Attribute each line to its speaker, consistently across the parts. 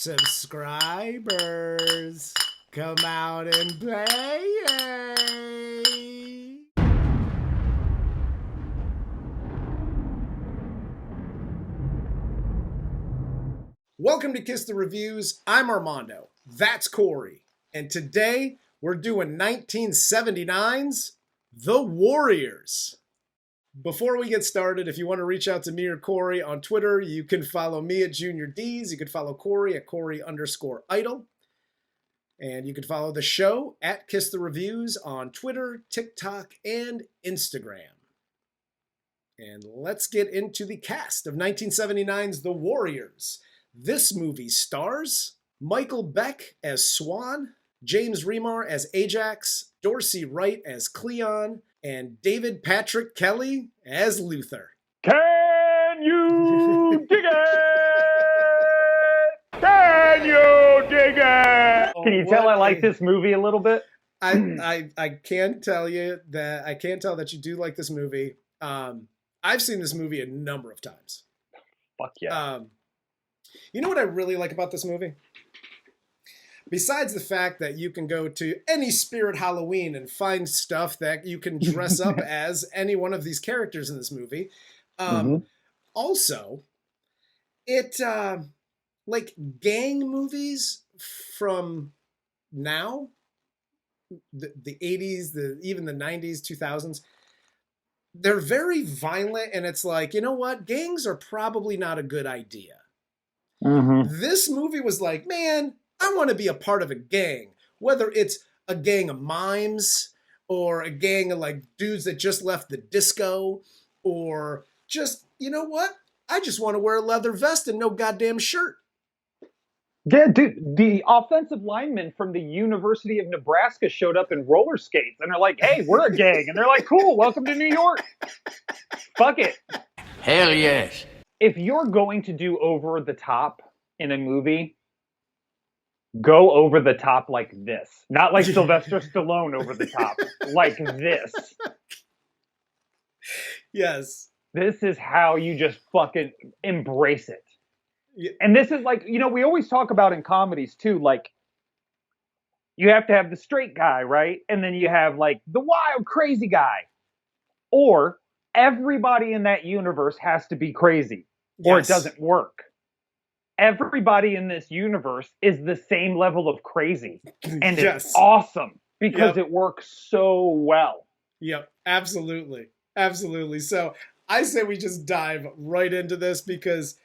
Speaker 1: Subscribers, come out and play. Welcome to Kiss the Reviews. I'm Armando. That's Corey. And today we're doing 1979's The Warriors. Before we get started, if you want to reach out to me or Corey on Twitter, you can follow me at Junior D's. You can follow Corey at Corey_Idol. And you can follow the show at Kiss the Reviews on Twitter, TikTok, and Instagram. And let's get into the cast of 1979's The Warriors. This movie stars Michael Beck as Swan, James Remar as Ajax, Dorsey Wright as Cleon, and David Patrick Kelly as Luther.
Speaker 2: Can you dig it? Can you dig it? Can you tell I like this movie a little bit?
Speaker 1: I can tell you that I can tell that you do like this movie. I've seen this movie a number of times.
Speaker 2: Fuck yeah.
Speaker 1: You know what I really like about this movie? Besides the fact that you can go to any Spirit Halloween and find stuff that you can dress up as any one of these characters in this movie. Also, it, like gang movies from now, the 80s, even the 90s, 2000s, they're very violent, and it's like, you know what? Gangs are probably not a good idea. This movie was like, man, I want to be a part of a gang, whether it's a gang of mimes or a gang of like dudes that just left the disco, or just, you know what? I just want to wear a leather vest and no goddamn shirt.
Speaker 2: Yeah, dude, the offensive linemen from the University of Nebraska showed up in roller skates, and they're like, hey, we're a gang. And they're like, cool, welcome to New York. Fuck it.
Speaker 3: Hell yes.
Speaker 2: If you're going to do over the top in a movie, go over the top like this. Not like Sylvester Stallone over the top. Like this.
Speaker 1: Yes.
Speaker 2: This is how you just fucking embrace it.
Speaker 1: Yeah.
Speaker 2: And this is like, you know, we always talk about in comedies too, like, you have to have the straight guy, right? And then you have like the wild, crazy guy. Or everybody in that universe has to be crazy, or it doesn't work. Everybody in this universe is the same level of crazy. And it's awesome because it works so well.
Speaker 1: Yep, absolutely. Absolutely. So I say we just dive right into this because,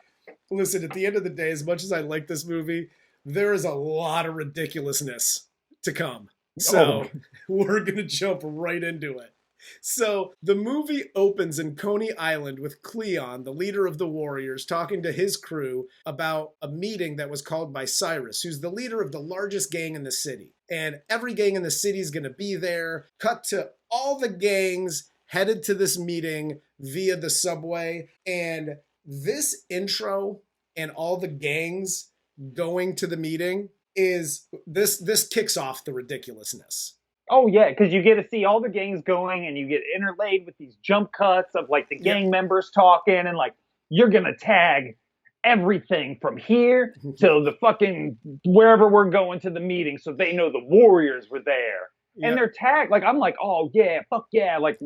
Speaker 1: listen, at the end of the day, as much as I like this movie, there is a lot of ridiculousness to come. So we're going to jump right into it. So the movie opens in Coney Island with Cleon, the leader of the Warriors, talking to his crew about a meeting that was called by Cyrus, who's the leader of the largest gang in the city. And every gang in the city is going to be there. Cut to all the gangs headed to this meeting via the subway. And this intro and all the gangs going to the meeting is this kicks off the ridiculousness.
Speaker 2: Oh, yeah, because you get to see all the gangs going, and you get interlaid with these jump cuts of, like, the gang members talking, and, like, you're going to tag everything from here to the fucking wherever we're going to the meeting so they know the Warriors were there. And they're tagged. Like, I'm like, oh, yeah, fuck yeah, like,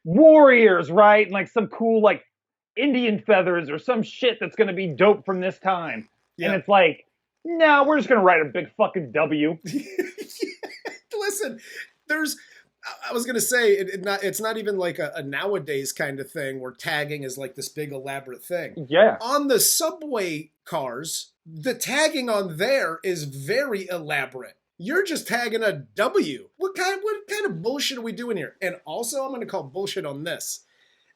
Speaker 2: Warriors, right? And, like, some cool, like, Indian feathers or some shit that's going to be dope from this time. And it's like, no, we're just going to write a big fucking W.
Speaker 1: Listen, I was going to say, it's not even like a nowadays kind of thing where tagging is like this big elaborate thing.
Speaker 2: Yeah.
Speaker 1: On the subway cars, the tagging on there is very elaborate. You're just tagging a W. What kind of bullshit are we doing here? And also, I'm going to call bullshit on this.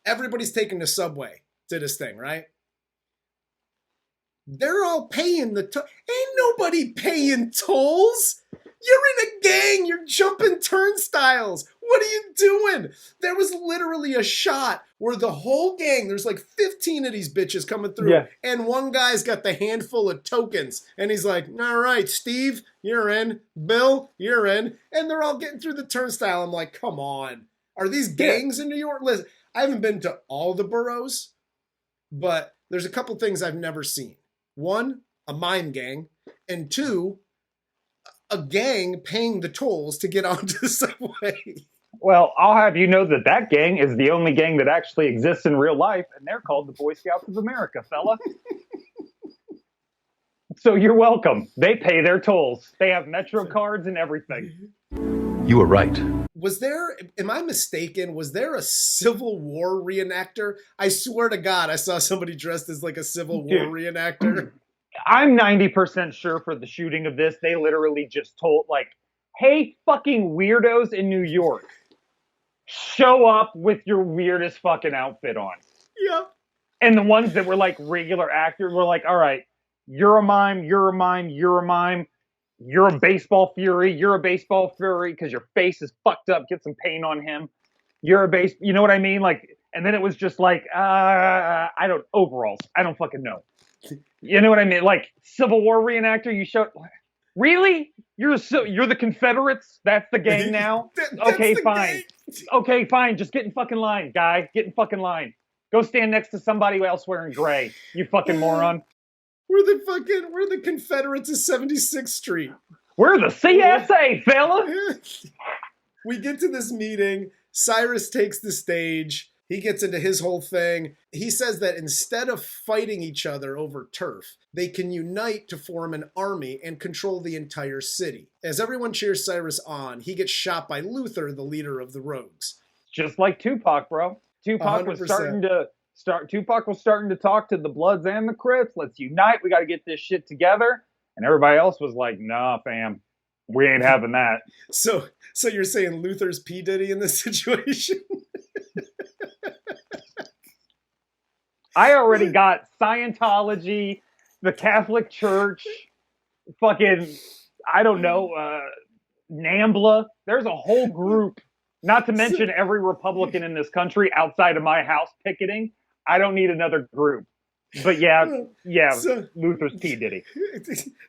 Speaker 1: Everybody's taking the subway to this thing, right? They're all paying the toll. Ain't nobody paying tolls. You're in a gang. You're jumping turnstiles. What are you doing? There was literally a shot where the whole gang, there's like 15 of these bitches coming through, and one guy's got the handful of tokens, and he's like, all right, Steve, you're in. Bill, you're in. And they're all getting through the turnstile. I'm like, come on. Are these gangs in New York? Listen, I haven't been to all the boroughs, but there's a couple things I've never seen. One, a mime gang, and 2, a gang paying the tolls to get onto the subway.
Speaker 2: Well, I'll have you know that gang is the only gang that actually exists in real life, and they're called the Boy Scouts of America, fella. So you're welcome. They pay their tolls. They have Metro cards and everything.
Speaker 3: You were right.
Speaker 1: Was there, am I mistaken, was there a Civil War reenactor? I swear to God, I saw somebody dressed as like a Civil War reenactor.
Speaker 2: I'm 90% sure for the shooting of this, they literally just told, like, hey, fucking weirdos in New York, show up with your weirdest fucking outfit on.
Speaker 1: Yep.
Speaker 2: And the ones that were like regular actors were like, all right, you're a mime, you're a mime, you're a mime. You're a baseball fury because your face is fucked up. Get some paint on him. You're a you know what I mean? Like, and then it was just like, overalls. I don't fucking know. You know what I mean? Like, Civil War reenactor, you showed, really? You're the Confederates? That's the gang now? Okay, fine. Okay, fine. Just get in fucking line, guy. Get in fucking line. Go stand next to somebody else wearing gray. You fucking moron.
Speaker 1: We're the Confederates of 76th Street.
Speaker 2: We're the CSA, fella.
Speaker 1: We get to this meeting. Cyrus takes the stage. He gets into his whole thing. He says that instead of fighting each other over turf, they can unite to form an army and control the entire city. As everyone cheers Cyrus on, he gets shot by Luther, the leader of the Rogues.
Speaker 2: Just like Tupac, bro. Tupac 100%. was starting to talk to the Bloods and the Crips. Let's unite. We got to get this shit together. And everybody else was like, nah, fam, we ain't having that.
Speaker 1: So you're saying Luther's P. Diddy in this situation?
Speaker 2: I already got Scientology, the Catholic Church, fucking, I don't know, NAMBLA. There's a whole group, not to mention every Republican in this country outside of my house picketing. I don't need another group. But yeah, so, Luther's P. Diddy.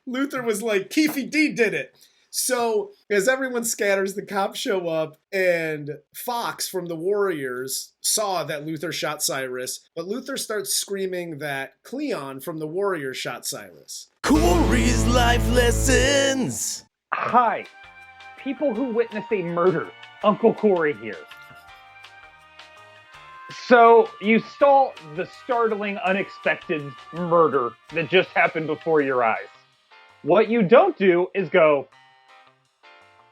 Speaker 1: Luther was like, Keefy D did it. So as everyone scatters, the cops show up, and Fox from the Warriors saw that Luther shot Cyrus, but Luther starts screaming that Cleon from the Warriors shot Cyrus.
Speaker 4: Corey's life lessons.
Speaker 2: Hi, people who witnessed a murder. Uncle Corey here. So you saw the startling, unexpected murder that just happened before your eyes. What you don't do is go,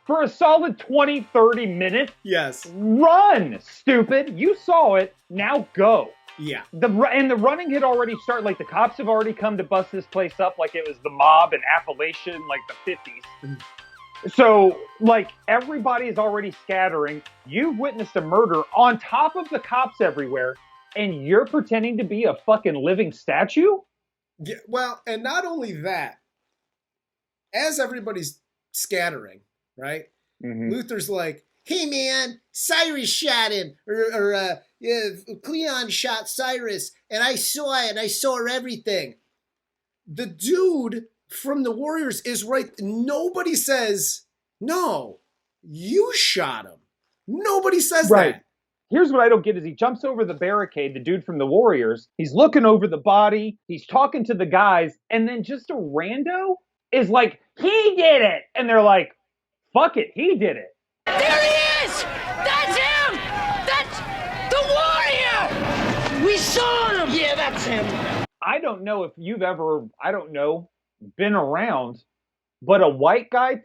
Speaker 2: for a solid 20, 30 minutes,
Speaker 1: yes,
Speaker 2: run, stupid. You saw it, now go.
Speaker 1: Yeah.
Speaker 2: The running had already started, like the cops have already come to bust this place up like it was the mob in Appalachian, like the 50s. So, like, everybody's already scattering. You've witnessed a murder on top of the cops everywhere, and you're pretending to be a fucking living statue?
Speaker 1: Yeah, well, and not only that, as everybody's scattering, right? Mm-hmm. Luther's like, hey man, Cyrus shot him, or Cleon shot Cyrus, and I saw it, and I saw everything. The dude from the Warriors is right. Nobody says, no, you shot him. Nobody says that.
Speaker 2: Here's what I don't get is he jumps over the barricade, the dude from the Warriors. He's looking over the body. He's talking to the guys. And then just a rando is like, he did it. And they're like, fuck it, he did it.
Speaker 5: There he is! That's him! That's the Warrior! We saw him! Yeah, that's him.
Speaker 2: I don't know if you've ever, been around, but a white guy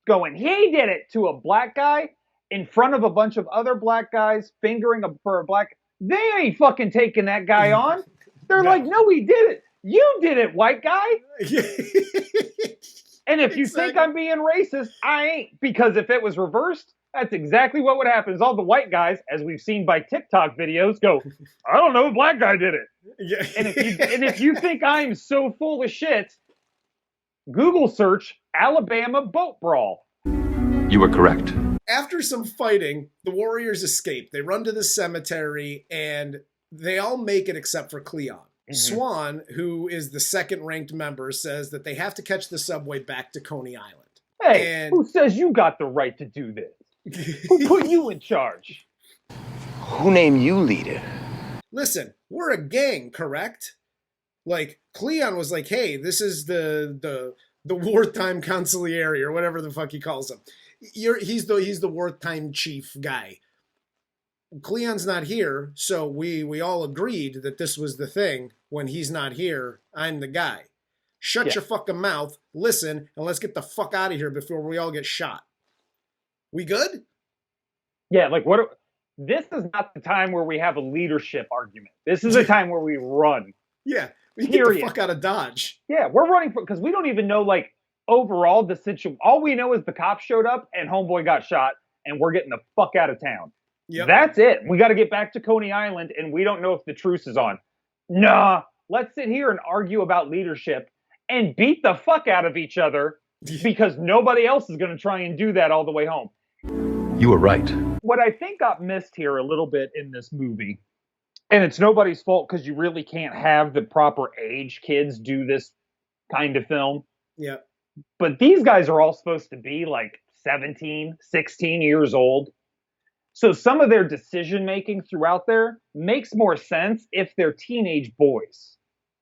Speaker 2: going, he did it, to a black guy in front of a bunch of other black guys fingering for a black, they ain't fucking taking that guy on. They're like, no, he did it. You did it, white guy. And if you think I'm being racist, I ain't, because if it was reversed, that's exactly what would happen. Is all the white guys, as we've seen by TikTok videos, go, I don't know, the black guy did it. Yeah. And if you think I'm so full of shit, Google search Alabama boat brawl.
Speaker 3: You were correct.
Speaker 1: After some fighting, the Warriors escape. They run to the cemetery, and they all make it except for Cleon. Mm-hmm. Swan, who is the second-ranked member, says that they have to catch the subway back to Coney Island.
Speaker 2: Hey, who says you got the right to do this? Who put you in charge?
Speaker 4: Who named you leader?
Speaker 1: Listen, we're a gang, correct? Like, Cleon was like, hey, this is the wartime consigliere or whatever the fuck he calls him. He's the wartime chief guy. Cleon's not here, so we all agreed that this was the thing. When he's not here, I'm the guy. Shut your fucking mouth, listen, and let's get the fuck out of here before we all get shot. We good?
Speaker 2: Yeah, like this is not the time where we have a leadership argument. This is a time where we run.
Speaker 1: Yeah, we get the fuck out of Dodge.
Speaker 2: Yeah, we're running because we don't even know, like, overall the situation. All we know is the cops showed up and homeboy got shot, and we're getting the fuck out of town. Yep. That's it. We got to get back to Coney Island, and we don't know if the truce is on. Nah, let's sit here and argue about leadership and beat the fuck out of each other because nobody else is going to try and do that all the way home.
Speaker 3: You were right.
Speaker 2: What I think got missed here a little bit in this movie, and it's nobody's fault because you really can't have the proper age kids do this kind of film.
Speaker 1: Yeah.
Speaker 2: But these guys are all supposed to be like 17, 16 years old. So some of their decision making throughout there makes more sense if they're teenage boys.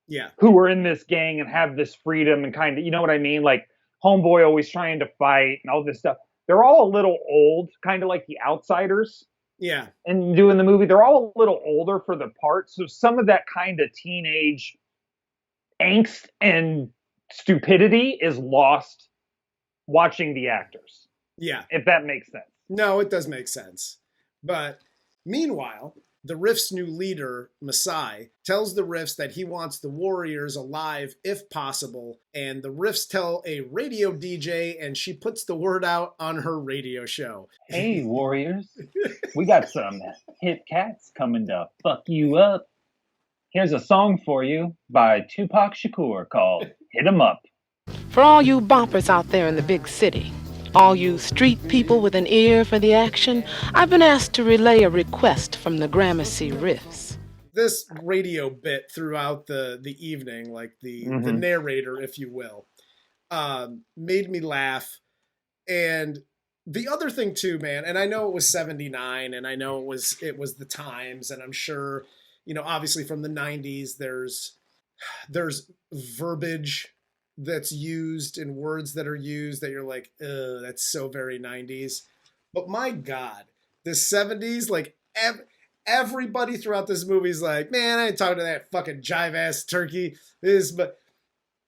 Speaker 1: Yeah.
Speaker 2: Who are in this gang and have this freedom and kind of, you know what I mean? Like homeboy always trying to fight and all this stuff. They're all a little old, kind of like the outsiders.
Speaker 1: Yeah.
Speaker 2: And doing the movie, they're all a little older for the part. So some of that kind of teenage angst and stupidity is lost watching the actors.
Speaker 1: Yeah.
Speaker 2: If that makes sense.
Speaker 1: No, it does make sense. But meanwhile, the Rift's new leader, Masai, tells the Rifts that he wants the Warriors alive if possible, and the Rifts tell a radio DJ, and she puts the word out on her radio show.
Speaker 2: Hey, Warriors, we got some hip cats coming to fuck you up. Here's a song for you by Tupac Shakur called Hit 'Em Up.
Speaker 6: For all you boppers out there in the big city, all you street people with an ear for the action, I've been asked to relay a request from the Gramercy Riffs.
Speaker 1: This radio bit throughout the evening, like the narrator, if you will, made me laugh. And the other thing too, man, and I know it was 79 and I know it was the times, and I'm sure, you know, obviously from the 90s, there's verbiage that's used and words that are used that you're like, ugh, that's so very 90s. But my God, the 70s, like everybody throughout this movie is like, man, I ain't talking to that fucking jive ass turkey. But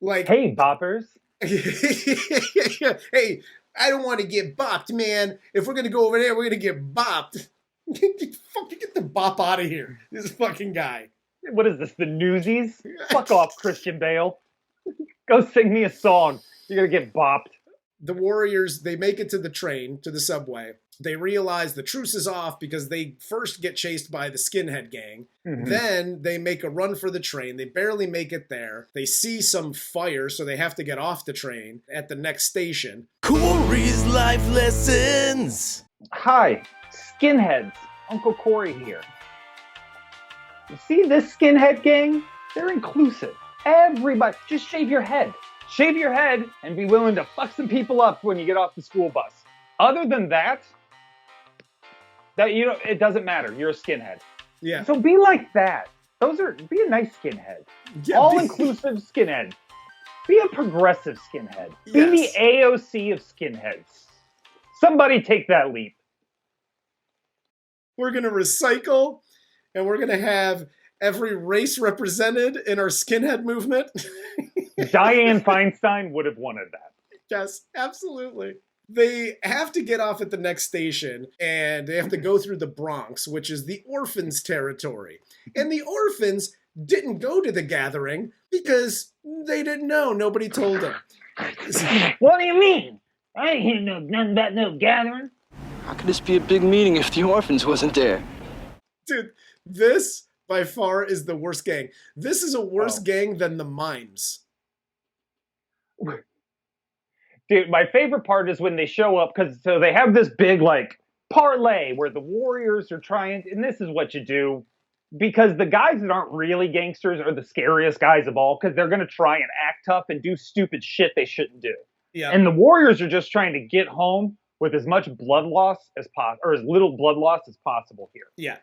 Speaker 1: like,
Speaker 2: hey, boppers.
Speaker 1: Hey, I don't want to get bopped, man. If we're gonna go over there, we're gonna get bopped. Get the bop out of here. This fucking guy.
Speaker 2: What is this, the Newsies? Fuck off, Christian Bale. Go sing me a song. You're going to get bopped.
Speaker 1: The Warriors, they make it to the train, to the subway. They realize the truce is off because they first get chased by the skinhead gang. Mm-hmm. Then they make a run for the train. They barely make it there. They see some fire, so they have to get off the train at the next station.
Speaker 4: Corey's Life Lessons.
Speaker 2: Hi, skinheads. Uncle Corey here. You see this skinhead gang? They're inclusive. Everybody, just shave your head. Shave your head and be willing to fuck some people up when you get off the school bus. Other than that, it doesn't matter. You're a skinhead.
Speaker 1: Yeah.
Speaker 2: So be like that. Be a nice skinhead. Yeah, all-inclusive skinhead. Be a progressive skinhead. Yes. Be the AOC of skinheads. Somebody take that leap.
Speaker 1: We're going to recycle, and we're going to have every race represented in our skinhead movement.
Speaker 2: Dianne Feinstein would have wanted that.
Speaker 1: Yes, absolutely. They have to get off at the next station, and they have to go through the Bronx, which is the Orphans territory. And the Orphans didn't go to the gathering because they didn't know. Nobody told them.
Speaker 2: What do you mean? I ain't hear nothing about no gathering.
Speaker 7: How could this be a big meeting if the Orphans wasn't there?
Speaker 1: Dude, this by far is the worst gang. This is a worse gang than the Mimes.
Speaker 2: Dude, my favorite part is when they show up, because so they have this big like parlay where the Warriors are trying, and this is what you do, because the guys that aren't really gangsters are the scariest guys of all, because they're going to try and act tough and do stupid shit they shouldn't do.
Speaker 1: Yeah.
Speaker 2: And the Warriors are just trying to get home with as much blood loss as possible, or as little blood loss as possible here.
Speaker 1: Yeah.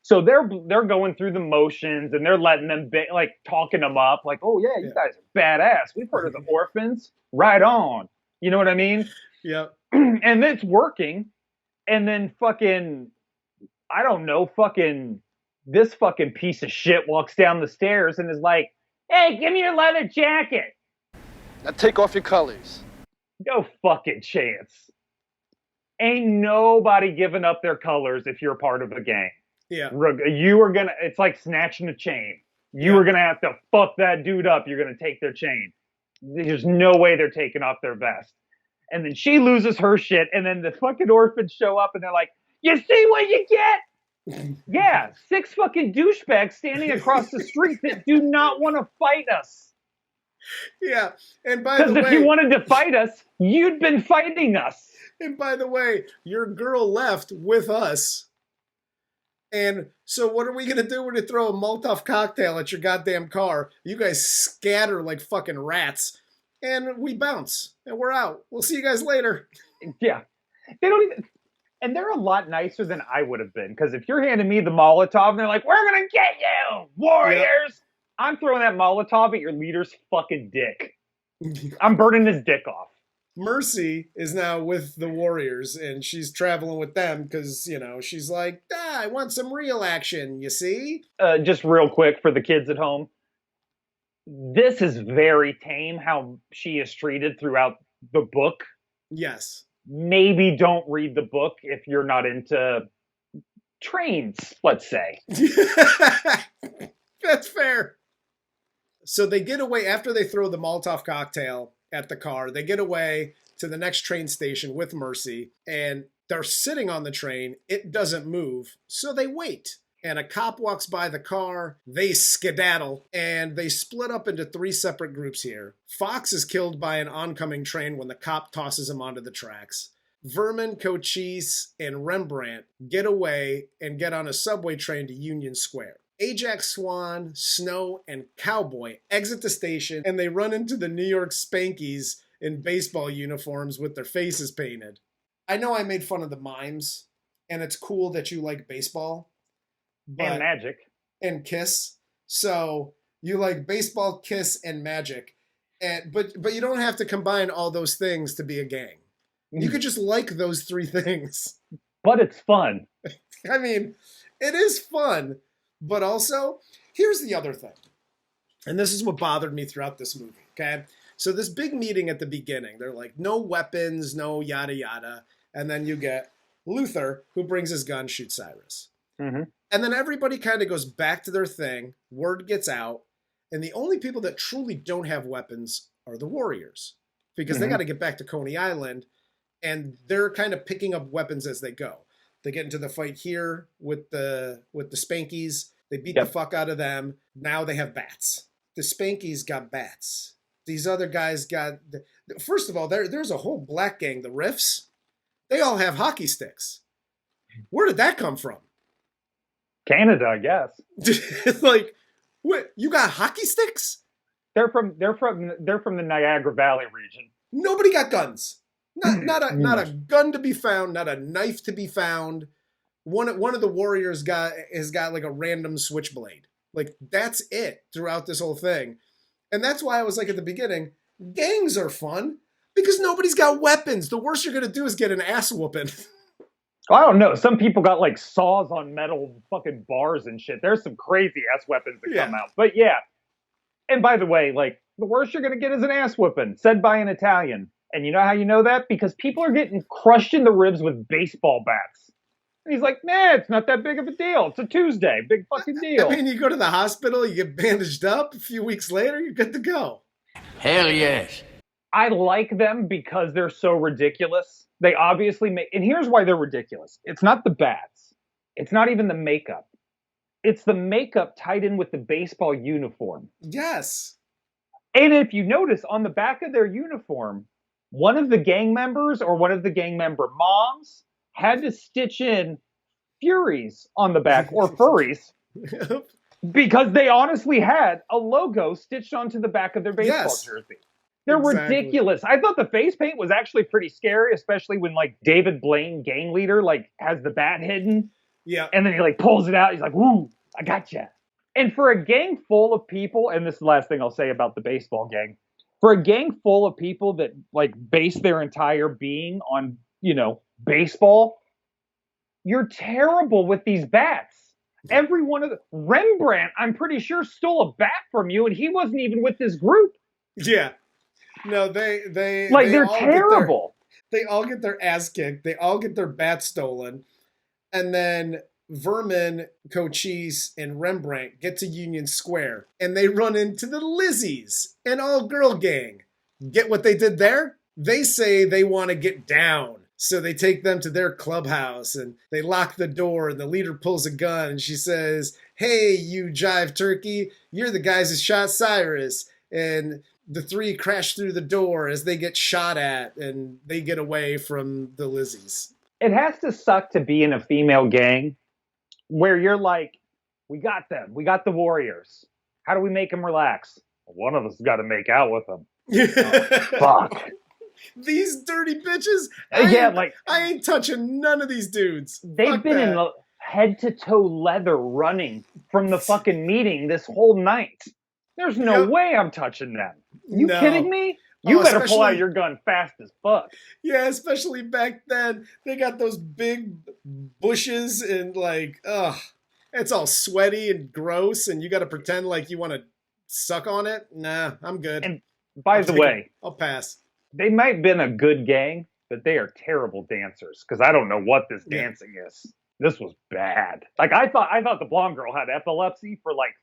Speaker 2: So they're going through the motions and they're letting them like talking them up, like, oh yeah, you guys are badass. We've heard of the Orphans. Right on. You know what I mean?
Speaker 1: Yep.
Speaker 2: And it's working. And then fucking, I don't know, this fucking piece of shit walks down the stairs and is like, hey, give me your leather jacket.
Speaker 7: Now take off your colors.
Speaker 2: No fucking chance. Ain't nobody giving up their colors if you're a part of a gang.
Speaker 1: Yeah.
Speaker 2: You are gonna, it's like snatching a chain. You are gonna have to fuck that dude up. You're gonna take their chain. There's no way they're taking off their vest. And then she loses her shit, and then the fucking orphans show up and they're like, you see what you get? Yeah, 6 fucking douchebags standing across the street that do not want to fight us.
Speaker 1: Yeah. And by the way,
Speaker 2: because if you wanted to fight us, you'd been fighting us.
Speaker 1: And by the way, your girl left with us. And so what are we going to do? We're going to throw a Molotov cocktail at your goddamn car. You guys scatter like fucking rats. And we bounce. And we're out. We'll see you guys later.
Speaker 2: Yeah. They don't even... And they're a lot nicer than I would have been. Because if you're handing me the Molotov and they're like, we're going to get you, warriors. Yep. I'm throwing that Molotov at your leader's fucking dick. I'm burning his dick off.
Speaker 1: Mercy is now with the Warriors, and she's traveling with them because, you know, she's like, I want some real action, you see?
Speaker 2: Just real quick for the kids at home. This is very tame how she is treated throughout the book.
Speaker 1: Yes.
Speaker 2: Maybe don't read the book if you're not into trains, let's say.
Speaker 1: That's fair. So they get away after they throw the Molotov cocktail at the car. They get away to the next train station with Mercy, and they're sitting on the train. It doesn't move, so they wait. And a cop walks by the car. They skedaddle, and they split up into 3 separate groups here. Fox is killed by an oncoming train when the cop tosses him onto the tracks. Vermin, Cochise, and Rembrandt get away and get on a subway train to Union Square. Ajax, Swan, Snow, and Cowboy exit the station, and they run into the New York Spankies in baseball uniforms with their faces painted. I know I made fun of the mimes, and it's cool that you like baseball.
Speaker 2: And magic.
Speaker 1: And Kiss. So you like baseball, Kiss, and magic. But you don't have to combine all those things to be a gang. You could just like those 3 things.
Speaker 2: But it's fun.
Speaker 1: I mean, it is fun. But also, here's the other thing. And this is what bothered me throughout this movie, okay? So this big meeting at the beginning, they're like, no weapons, no yada yada. And then you get Luther, who brings his gun, shoots Cyrus.
Speaker 2: Mm-hmm.
Speaker 1: And then everybody kind of goes back to their thing. Word gets out. And the only people that truly don't have weapons are the Warriors. Because they got to get back to Coney Island. And they're kind of picking up weapons as they go. They get into the fight here with the Spankies. They beat the fuck out of them. Now they have bats. The Spankies got bats. These other guys got... First of all, there's a whole black gang, the Riffs. They all have hockey sticks. Where did that come from?
Speaker 2: Canada, I guess.
Speaker 1: Like, what? You got hockey sticks?
Speaker 2: They're from the Niagara Valley region.
Speaker 1: Nobody got guns. Not a gun to be found, not a knife to be found. One of the Warriors has got like a random switchblade. Like, that's it throughout this whole thing. And that's why I was like at the beginning, gangs are fun because nobody's got weapons. The worst you're gonna do is get an ass whooping.
Speaker 2: I don't know. Some people got like saws on metal fucking bars and shit. There's some crazy ass weapons that come out. But yeah. And by the way, like, the worst you're gonna get is an ass whooping, said by an Italian. And you know how you know that? Because people are getting crushed in the ribs with baseball bats. And he's like, nah, it's not that big of a deal. It's a Tuesday. Big fucking deal.
Speaker 1: I mean, you go to the hospital, you get bandaged up. A few weeks later, you're good to go.
Speaker 4: Hell yes.
Speaker 2: I like them because they're so ridiculous. They obviously make... And here's why they're ridiculous. It's not the bats. It's not even the makeup. It's the makeup tied in with the baseball uniform.
Speaker 1: Yes.
Speaker 2: And if you notice, on the back of their uniform... one of the gang members or one of the gang member moms had to stitch in Furies on the back, or furries, because they honestly had a logo stitched onto the back of their baseball jersey. They're ridiculous. I thought the face paint was actually pretty scary, especially when like David Blaine, gang leader, like has the bat hidden.
Speaker 1: Yeah.
Speaker 2: And then he like pulls it out. He's like, "Woo, I gotcha." And for a gang full of people, and this is the last thing I'll say about the baseball gang, for a gang full of people that like base their entire being on, baseball, you're terrible with these bats. Every one of the Rembrandt, I'm pretty sure, stole a bat from you, and he wasn't even with this group.
Speaker 1: Yeah. No, they're
Speaker 2: terrible.
Speaker 1: They all get their ass kicked. They all get their bats stolen. And then Vermin, Cochise, and Rembrandt get to Union Square. And they run into the Lizzies, an all-girl gang. Get what they did there? They say they want to get down. So they take them to their clubhouse and they lock the door and the leader pulls a gun and she says, "Hey, you jive turkey, you're the guys who shot Cyrus." And the three crash through the door as they get shot at and they get away from the Lizzies.
Speaker 2: It has to suck to be in a female gang where you're like, we got them. We got the warriors. How do we make them relax? One of us got to make out with them. Fuck.
Speaker 1: These dirty bitches.
Speaker 2: I
Speaker 1: ain't touching none of these dudes.
Speaker 2: They've been in the head to toe leather running from the fucking meeting this whole night. There's no way I'm touching them. You kidding me? You better pull out your gun fast as fuck.
Speaker 1: Yeah, especially back then. They got those big bushes and it's all sweaty and gross and you got to pretend like you want to suck on it. Nah, I'm good.
Speaker 2: And by the way,
Speaker 1: I'll pass.
Speaker 2: They might have been a good gang, but they are terrible dancers because I don't know what this dancing is. This was bad. Like I thought the blonde girl had epilepsy for like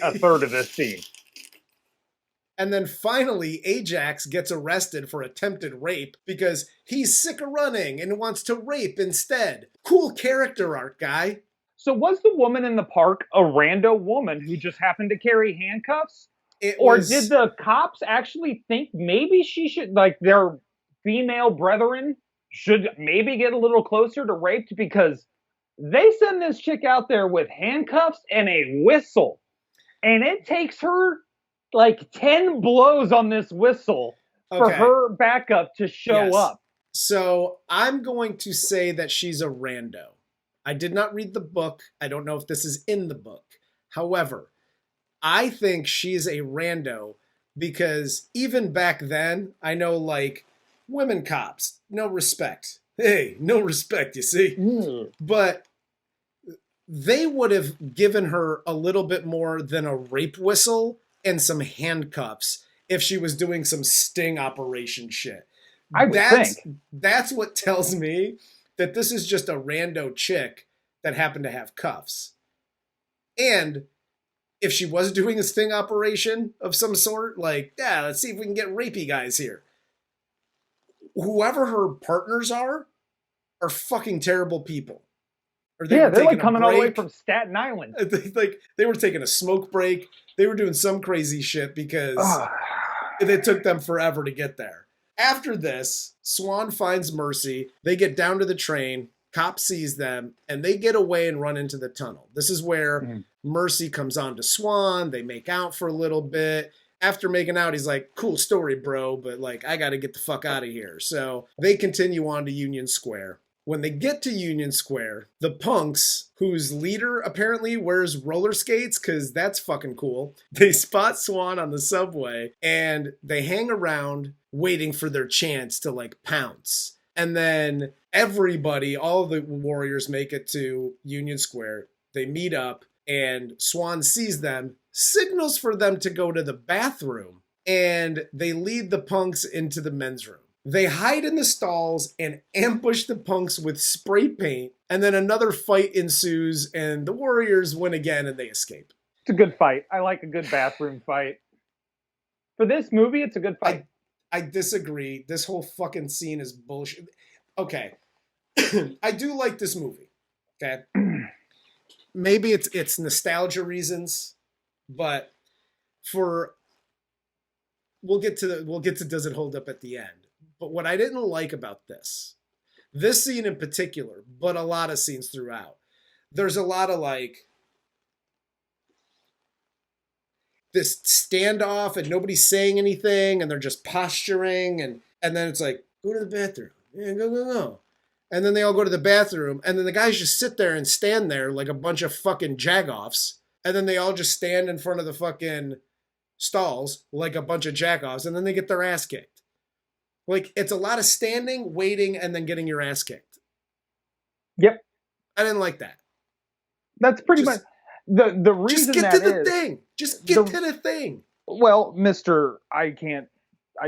Speaker 2: a third of this scene.
Speaker 1: And then finally, Ajax gets arrested for attempted rape because he's sick of running and wants to rape instead. Cool character arc, guy.
Speaker 2: So was the woman in the park a rando woman who just happened to carry handcuffs? Did the cops actually think maybe she should, like their female brethren, should maybe get a little closer to raped because they send this chick out there with handcuffs and a whistle. And it takes her like 10 blows on this whistle for her backup to show up.
Speaker 1: So I'm going to say that she's a rando. I did not read the book. I don't know if this is in the book. However, I think she's a rando because even back then, I know like women cops, no respect. Hey, no respect, you see? But they would have given her a little bit more than a rape whistle and some handcuffs if she was doing some sting operation shit.
Speaker 2: I would think.
Speaker 1: That's what tells me that this is just a rando chick that happened to have cuffs. And if she was doing a sting operation of some sort, like, let's see if we can get rapey guys here. Whoever her partners are fucking terrible people.
Speaker 2: They're like coming all the way from Staten Island.
Speaker 1: They were taking a smoke break. They were doing some crazy shit because it took them forever to get there. After this, Swan finds Mercy. They get down to the train. Cop sees them, and they get away and run into the tunnel. This is where Mercy comes on to Swan. They make out for a little bit. After making out, he's like, "Cool story, bro, but like, I got to get the fuck out of here." So they continue on to Union Square. When they get to Union Square, the punks, whose leader apparently wears roller skates, because that's fucking cool, they spot Swan on the subway, and they hang around waiting for their chance to, like, pounce. And then everybody, all the warriors make it to Union Square. They meet up, and Swan sees them, signals for them to go to the bathroom, and they lead the punks into the men's room. They hide in the stalls and ambush the punks with spray paint, and then another fight ensues, and the warriors win again, and they escape.
Speaker 2: It's a good fight. I like a good bathroom fight. For this movie, it's a good fight.
Speaker 1: I disagree. This whole fucking scene is bullshit. Okay. I do like this movie. Okay. Maybe it's nostalgia reasons, but we'll get to does it hold up at the end. But what I didn't like about this scene in particular, but a lot of scenes throughout, there's a lot of like this standoff and nobody's saying anything and they're just posturing and then it's like, go to the bathroom. Yeah, go. And then they all go to the bathroom, and then the guys just sit there and stand there like a bunch of fucking jagoffs. And then they all just stand in front of the fucking stalls like a bunch of jackoffs, and then they get their ass kicked. Like, it's a lot of standing, waiting, and then getting your ass kicked.
Speaker 2: Yep.
Speaker 1: I didn't like that.
Speaker 2: That's pretty much the reason.
Speaker 1: Just get to the thing. Just get to the thing.
Speaker 2: Well, Mr. I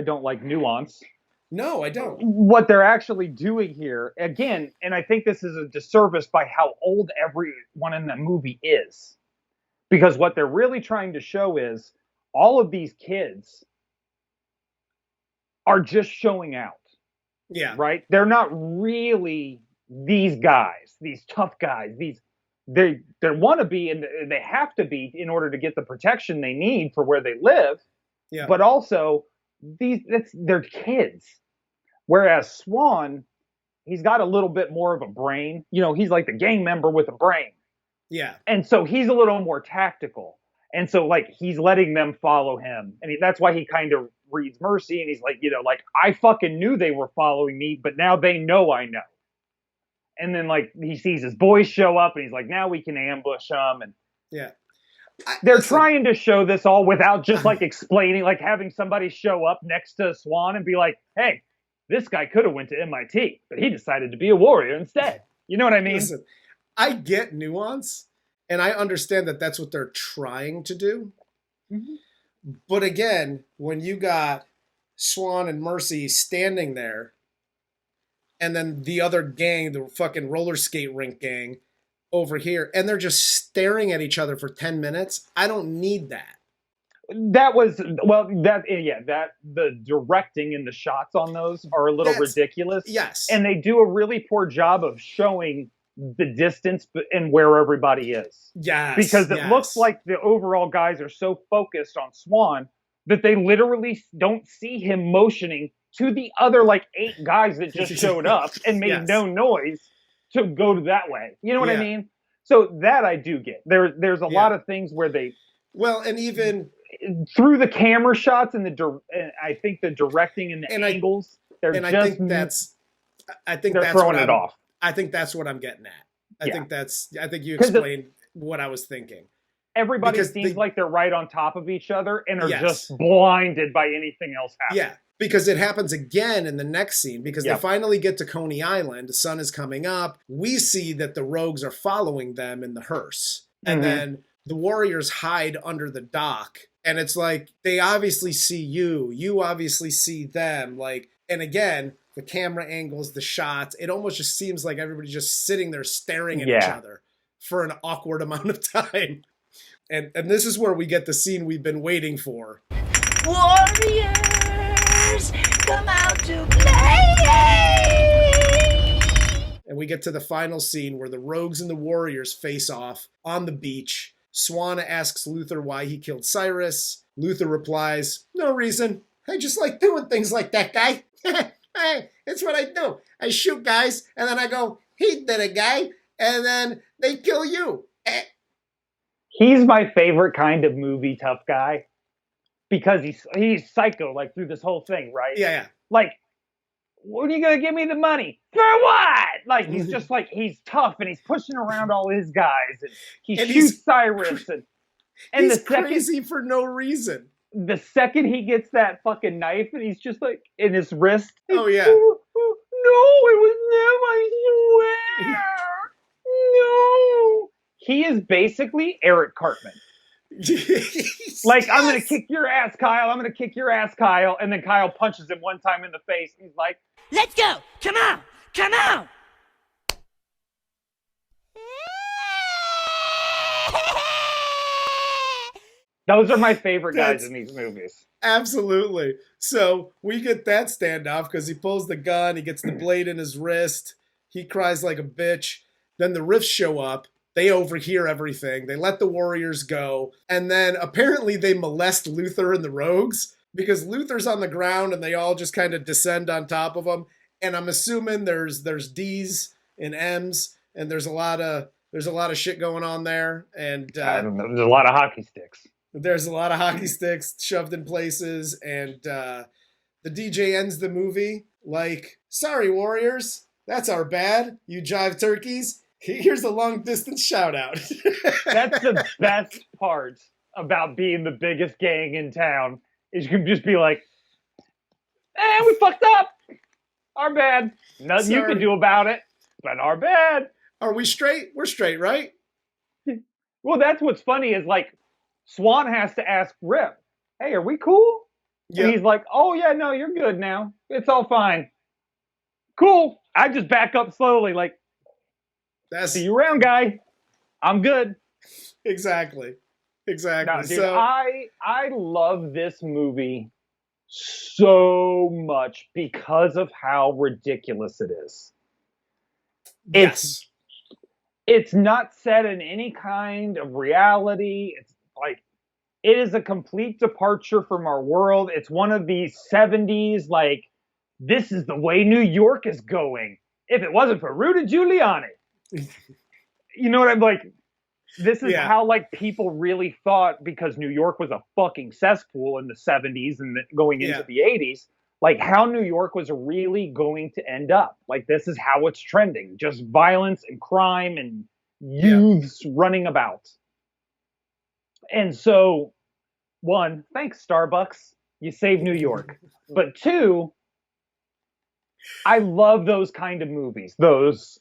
Speaker 2: don't like nuance.
Speaker 1: No, I don't.
Speaker 2: What they're actually doing here, again, and I think this is a disservice by how old everyone in the movie is. Because what they're really trying to show is all of these kids are just showing out.
Speaker 1: Yeah.
Speaker 2: Right? They're not really these guys, these tough guys. They want to be, and they have to be in order to get the protection they need for where they live.
Speaker 1: Yeah.
Speaker 2: But also, they're kids. Whereas Swan, he's got a little bit more of a brain. You know, he's like the gang member with a brain.
Speaker 1: Yeah.
Speaker 2: And so he's a little more tactical. And so, like, he's letting them follow him. And that's why he kind of reads mercy. And he's like, you know, like, I fucking knew they were following me, but now they know I know. And then, like, he sees his boys show up, and he's like, now we can ambush them. And
Speaker 1: yeah.
Speaker 2: They're trying to show this all without just, like, explaining, like, having somebody show up next to Swan and be like, hey, this guy could have went to MIT, but he decided to be a warrior instead. You know what I mean?
Speaker 1: Listen, I get nuance, and I understand that that's what they're trying to do. Mm-hmm. But again, when you got Swan and Mercy standing there, and then the other gang, the fucking roller skate rink gang, over here, and they're just staring at each other for 10 minutes, I don't need that. The directing and the shots on those are a little ridiculous. Yes.
Speaker 2: And they do a really poor job of showing the distance and where everybody is.
Speaker 1: Yes.
Speaker 2: Because it looks like the overall guys are so focused on Swan that they literally don't see him motioning to the other, like, 8 guys that just showed up and made no noise to go to that way. You know what I mean? So that I do get. There's a lot of things where they... Well, and even... Through the camera shots and I think the directing and the angles, they're throwing it off.
Speaker 1: I think that's what I'm getting at. I think you explained what I was thinking.
Speaker 2: Everybody seems like they're right on top of each other and are just blinded by anything else happening.
Speaker 1: Yeah, because it happens again in the next scene, because they finally get to Coney Island. The sun is coming up. We see that the rogues are following them in the hearse. And then the warriors hide under the dock. And it's like, they obviously see you. You obviously see them. Like, and again, the camera angles, the shots, it almost just seems like everybody's just sitting there staring at each other for an awkward amount of time. And this is where we get the scene we've been waiting for.
Speaker 5: Warriors, come out to play!
Speaker 1: And we get to the final scene where the rogues and the warriors face off on the beach. Swan asks Luther why he killed Cyrus. Luther replies, no reason. I just like doing things like that, guy. It's what I do. I shoot guys, and then I go, he did it, guy, and then they kill you.
Speaker 2: He's my favorite kind of movie tough guy because he's psycho, like, through this whole thing, right?
Speaker 1: Yeah.
Speaker 2: Like, when are you going to give me the money? For what? Like, he's just like, he's tough, and he's pushing around all his guys, and he shoots Cyrus, and
Speaker 1: he's crazy for no reason.
Speaker 2: The second he gets that fucking knife, and he's just like, in his wrist.
Speaker 1: Oh, yeah.
Speaker 2: No, it was them, I swear. No. He is basically Eric Cartman. Like, I'm going to kick your ass, Kyle. I'm going to kick your ass, Kyle. And then Kyle punches him one time in the face. And he's like,
Speaker 5: let's go. Come on. Come on.
Speaker 2: Those are my favorite guys in these movies.
Speaker 1: Absolutely. So we get that standoff because he pulls the gun. He gets the blade in his wrist. He cries like a bitch. Then the Riffs show up. They overhear everything. They let the warriors go. And then apparently they molest Luther and the rogues because Luther's on the ground and they all just kind of descend on top of him. And I'm assuming there's D's and M's and there's a lot of shit going on there. And
Speaker 2: there's a lot of hockey sticks.
Speaker 1: There's a lot of hockey sticks shoved in places. And the DJ ends the movie like, sorry, warriors. That's our bad. You jive turkeys. Here's a long distance shout out.
Speaker 2: That's the best part about being the biggest gang in town is you can just be like, we fucked up. Our bad. Nothing you can do about it, but our bad.
Speaker 1: Are we straight? We're straight, right?
Speaker 2: Well, that's what's funny is like Swan has to ask Rip, hey, are we cool?
Speaker 1: Yeah.
Speaker 2: And he's like, oh, yeah, no, you're good now. It's all fine. Cool. I just back up slowly like, see you around, guy. I'm good.
Speaker 1: Exactly.
Speaker 2: No, dude,
Speaker 1: So
Speaker 2: I love this movie so much because of how ridiculous it is.
Speaker 1: yes.
Speaker 2: It's not set in any kind of reality. It's like, it is a complete departure from our world. It's one of these 70s, like, this is the way New York is going. If it wasn't for Rudy Giuliani. You know what I'm like? This is how like people really thought, because New York was a fucking cesspool in the 70s and going into the 80s, like how New York was really going to end up. Like this is how it's trending. Just violence and crime and youths running about. And so, one, thanks Starbucks. You saved New York. But two, I love those kind of movies. Those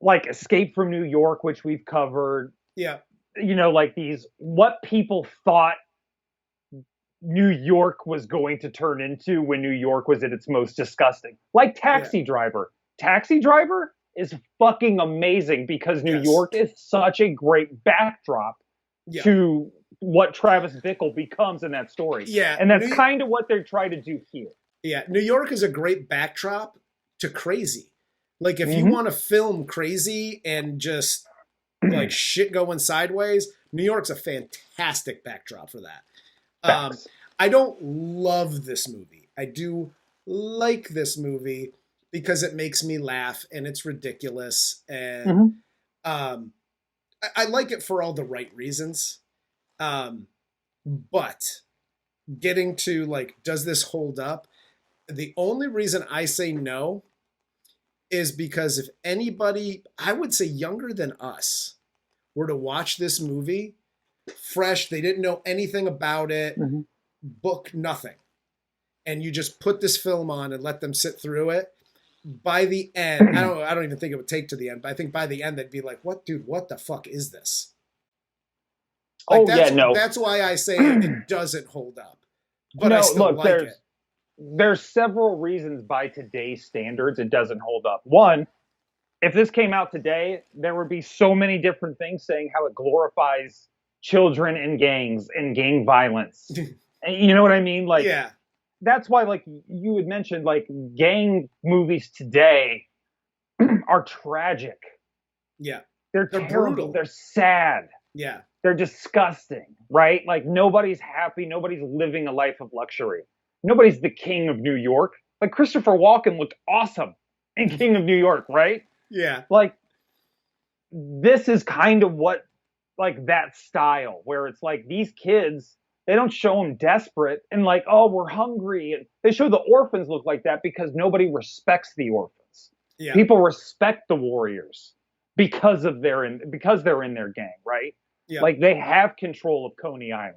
Speaker 2: like Escape from New York, which we've covered.
Speaker 1: Yeah.
Speaker 2: You know, like these, what people thought New York was going to turn into when New York was at its most disgusting. Like Taxi Driver. Taxi Driver is fucking amazing because New York is such a great backdrop to what Travis Bickle becomes in that story.
Speaker 1: Yeah.
Speaker 2: And that's kind of what they're trying to do here.
Speaker 1: Yeah. New York is a great backdrop to crazy. Like if you want to film crazy and just like shit going sideways, New York's a fantastic backdrop for that. I don't love this movie. I do like this movie because it makes me laugh and it's ridiculous. And I like it for all the right reasons. But getting to like, does this hold up? The only reason I say no is because if anybody, I would say younger than us, were to watch this movie, fresh, they didn't know anything about it, book nothing, and you just put this film on and let them sit through it, by the end, I don't even think it would take to the end, but I think by the end they'd be like, what, dude, what the fuck is this? Like, that's why I say it doesn't hold up. But I still like it.
Speaker 2: There's several reasons by today's standards it doesn't hold up. One, if this came out today, there would be so many different things saying how it glorifies children in gangs and gang violence. And you know what I mean? Like, that's why, like you had mentioned, like gang movies today are tragic.
Speaker 1: Yeah.
Speaker 2: They're terrible. Brutal. They're sad.
Speaker 1: Yeah.
Speaker 2: They're disgusting, right? Like nobody's happy. Nobody's living a life of luxury. Nobody's the king of New York. Like Christopher Walken looked awesome in King of New York, right?
Speaker 1: Yeah.
Speaker 2: Like this is kind of what, like that style where it's like these kids, they don't show them desperate and like, oh, we're hungry. And they show the orphans look like that because nobody respects the orphans. Yeah. People respect the warriors because they're in their gang, right? Yeah. Like they have control of Coney Island.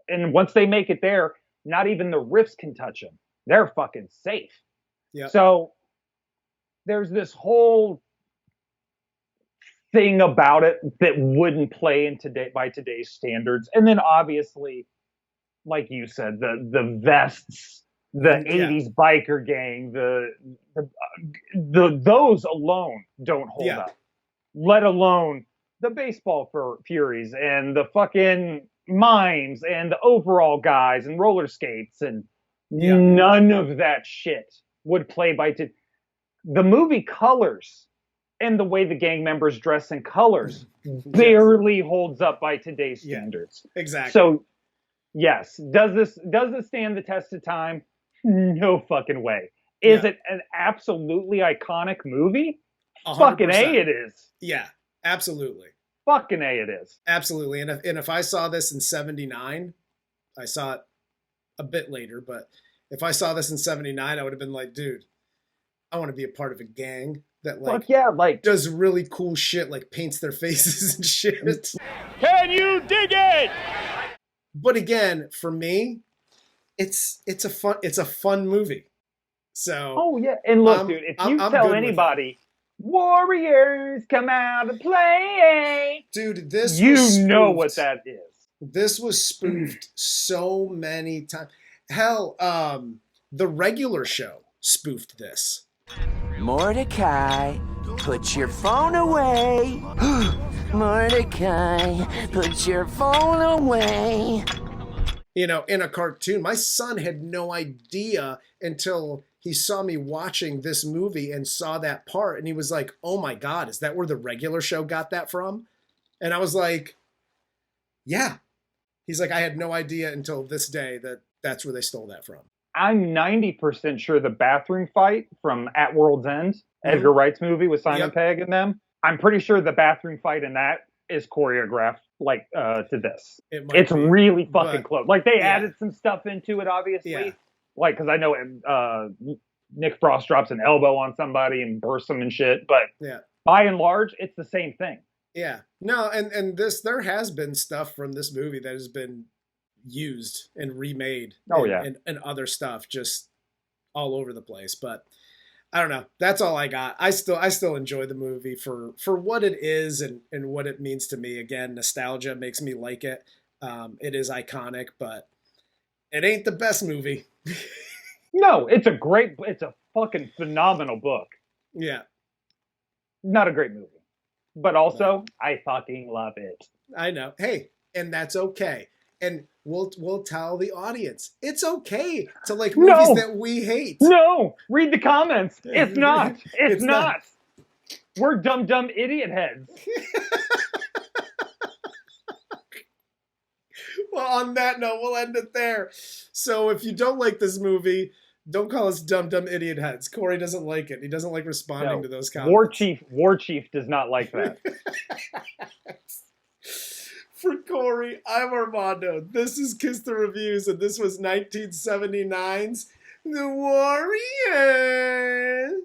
Speaker 2: And once they make it there, not even the Riffs can touch them. They're fucking safe. Yeah. So there's this whole thing about it that wouldn't play by today's standards. And then obviously, like you said, the vests, the 80s biker gang, those alone don't hold up. Let alone the baseball furies and the fucking mimes and the overall guys and roller skates and none of that shit would play by the movie Colors and the way the gang members dress in Colors barely holds up by today's standards.
Speaker 1: Exactly.
Speaker 2: So yes, does this stand the test of time? No fucking way. Is it an absolutely iconic movie? 100%. Fucking A it is.
Speaker 1: Yeah, absolutely.
Speaker 2: Fucking A it is.
Speaker 1: Absolutely. And if I saw this in 79, I saw it a bit later, but if I saw this in 79, I would have been like, dude, I want to be a part of a gang. that like
Speaker 2: Fuck yeah, like
Speaker 1: does really cool shit, like paints their faces and shit.
Speaker 2: can you dig it?
Speaker 1: But again, for me, it's a fun movie. So
Speaker 2: Oh yeah, and look, dude, if you
Speaker 1: I'm
Speaker 2: tell
Speaker 1: good with
Speaker 2: anybody, Warriors come out to play,
Speaker 1: dude, this
Speaker 2: you
Speaker 1: was
Speaker 2: know
Speaker 1: spoofed.
Speaker 2: what that is.
Speaker 1: This was spoofed so many times. Hell, the regular show spoofed this.
Speaker 4: Mordecai, put your phone away. Mordecai, put your phone away.
Speaker 1: You know, in a cartoon. My son had no idea until he saw me watching this movie and saw that part, and he was like, oh my God, is that where the regular show got that from? And I was like, yeah. He's like, I had no idea until this day that that's where they stole that from.
Speaker 2: I'm 90% sure the bathroom fight from At World's End, Edgar Wright's movie with Simon Pegg and them, I'm pretty sure the bathroom fight in that is choreographed like to this. It's really fucking close. Like they added some stuff into it, obviously.
Speaker 1: Yeah.
Speaker 2: Like, because I know Nick Frost drops an elbow on somebody and bursts them and shit, but by and large, it's the same thing.
Speaker 1: Yeah. No, and there has been stuff from this movie that has been used and remade. And other stuff just all over the place. But I don't know. That's all I got. I still enjoy the movie for what it is and what it means to me. Again, nostalgia makes me like it. It is iconic, but it ain't the best movie.
Speaker 2: No, it's a fucking phenomenal book.
Speaker 1: Yeah.
Speaker 2: Not a great movie. But also, I fucking love it.
Speaker 1: I know. Hey, and that's okay. And we'll tell the audience it's okay to like movies that we hate.
Speaker 2: No, read the comments. It's not. It's not. We're dumb idiot heads.
Speaker 1: Well, on that note, we'll end it there. So if you don't like this movie, don't call us dumb idiot heads. Corey doesn't like it. He doesn't like responding to those comments.
Speaker 2: War Chief does not like that.
Speaker 1: For Corey, I'm Armando. This is Kiss the Reviews, and this was 1979's The Warriors.